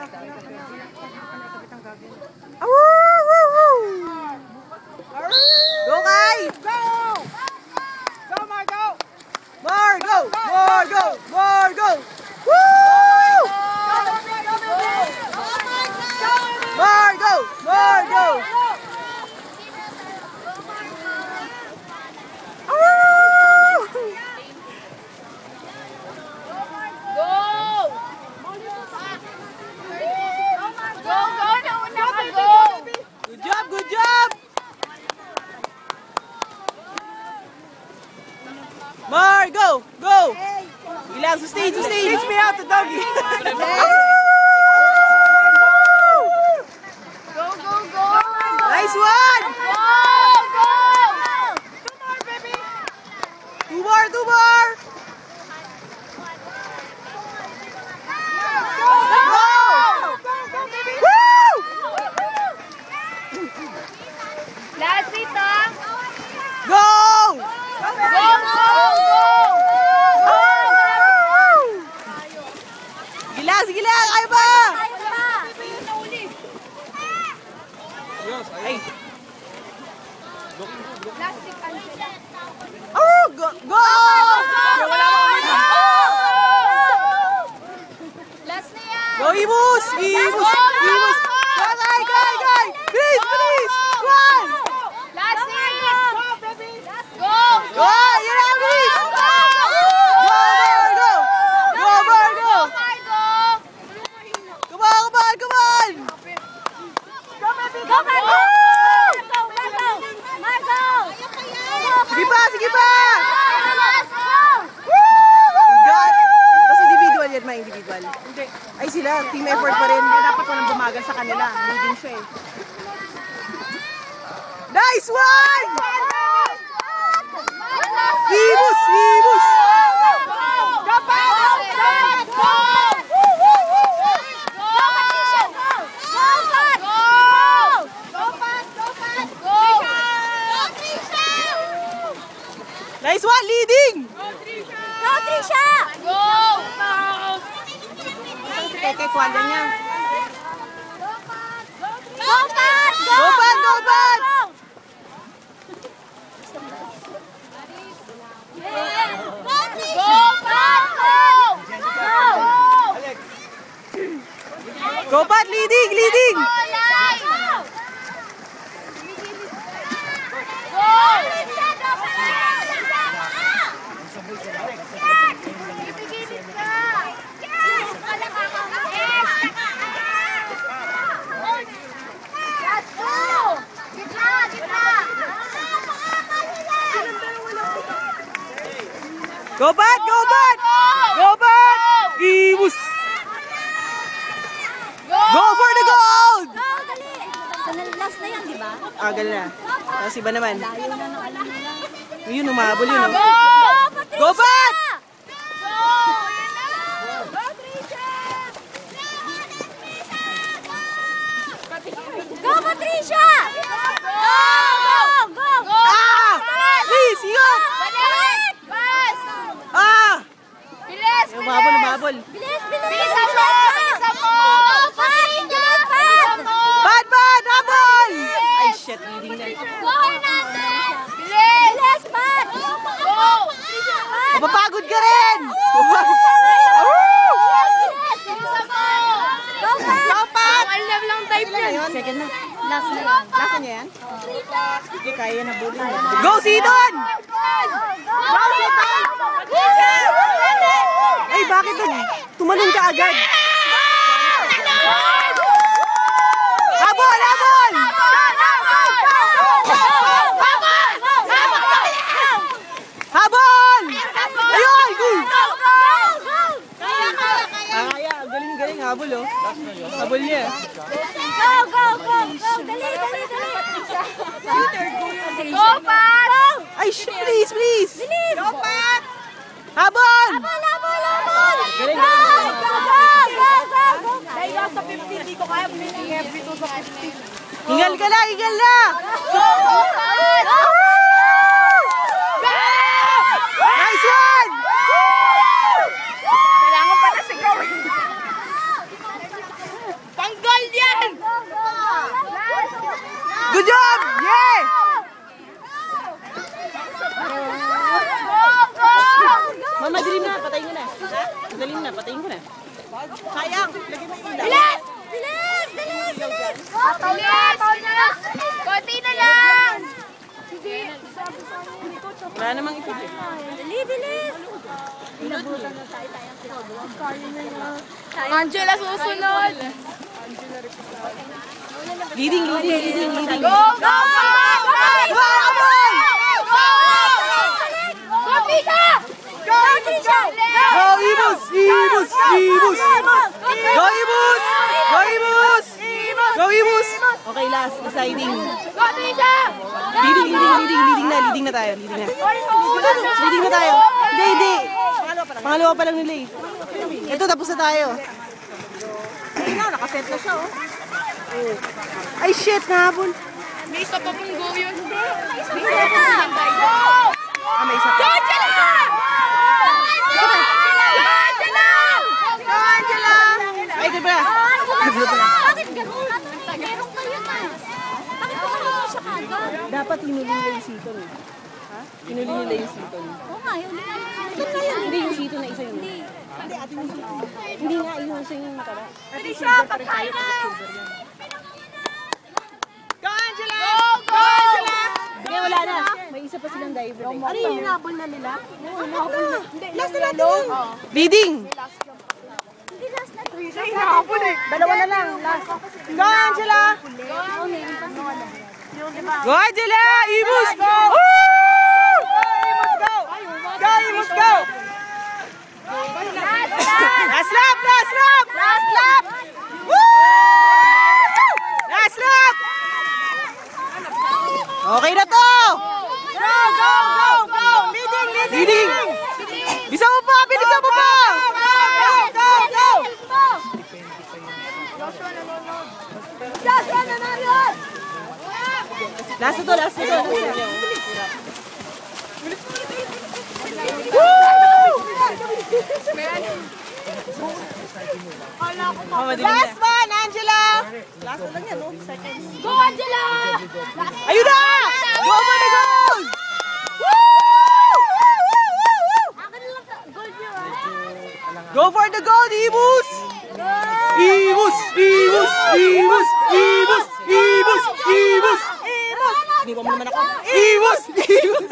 Go, Kai! Go! Go, Mar, go! More, go! More, go! More, go! Woo! More, go! More, go! Good job! Mar, go! Go! Ilang, sustain! Teach me how to doggy! Go! Nice one! Two more! Last hit, ah! Go! Sige lang! Kaya ba? Ay! Oh! Go! Go! Last na yan! Go, Imus! Guy! Please! One! Last hit! Go! Go! You're out, please! Sige pa! Tapos individual yan, individual. Hindi. Ay sila, team effort pa rin. Dapat walang bumagal sa kanila. Leading siya eh. Nice one! Imus! Nice one, leading! Go, Trisha! Go! Si Keke, kwalya niya. Go, Pat! Go, Pat! Go, Pat! Leading! Go, Pat! Imus! Go for the gold! Last na yan, di ba? Ganun na. Tapos iba naman. Layo na ng alam nila. Yun, umabol yun. Go! Go, Pat! Go, Patricia! Go! Please, yun! Pass! Bilis! Umabol. Bilis mo! Pat! Habol! Ay, shit. Leading na. Go, Hernandez! Bilis! Pat! Go! Mapapagod ka rin! Go, Pat! Ang alam lang type yun. Second na. Last na yan. Lasa niya yan? Hindi, kaya na bully. Go, Sidon! Ay, bakit tumalon ka agad? Habol! Ayun! Kaya, galing habol, oh. Habol niya. Go! Dali! Go, Pat! Ay, please! Bilis! Go, Pat! Habol! Galing! Go! Dahil lang sa 50, di ko kaya winning every 2 sa 50. Hingal ka na! Go, Pat! Nice one! Kailangan pa na sigawin. Sayang. Lagyan mo yung ilaw. Bilis! Bilis! Bilis! Bilis! Bilis! Konti na lang! Wala namang ipigil. Dali, bilis! Angela susunod! Leading. Go! Go! Go! Go! Go, Pika! Go, Trisha! Go, Ibus! Ibus! Ibus! Go, Ibus! Go, Ibus! Go, Ibus! Okay, last. Deciding. Go, Trisha! Leading na tayo. Leading na tayo. Hindi. Pangalawa pa lang nila eh. Ito, tapos na tayo. Ayun na, nakaset na siya oh. Ay shit, nahabol. May isa pa pong go yun. Ah, may isa pa. Angela! Angela! Angela! Ay, diba? Bakit gano'n? Meron kayo na. Bakit ko kayo siya kagad? Dapat hinuli nila yung seaton eh. Ha? Hinuli nila yung seaton. Oo nga, yun na. Hindi yung seaton na isa yun. Hindi, atin yung seaton. Hindi nga, yung isa yung matara. Ate siya, pagkain na! Go, Angela! Go, Angela! Hindi, wala na. May isa pa silang diver. Ano yung hinabol na nila? Hinabol na. Last na natin. Leading! Hindi last na. Dalawa na lang. Last. Go, Angela! Go, Angela! Ibus! Go! Ibus, go! Go, Ibus, go! Last lap! Last lap! Last lap! Last lap! Okay na to! Go! Go! Go! Go! Leading! Bisa mo pa! Bilisan mo pa! Go! Go! Go! Joshua nanonood! Last na to! Last na to! Last one, Angela! Last na lang yan, no? Seconds. Go, Angela! Ayun na! Go for the goal! Akin na lang sa gold yun, ah. Go for the goal, Ibus! Ibus! Ibus! Ibus! Ibus! Ibus! Ibus! Ibus! Hindi mo naman ako. Ibus! Ibus!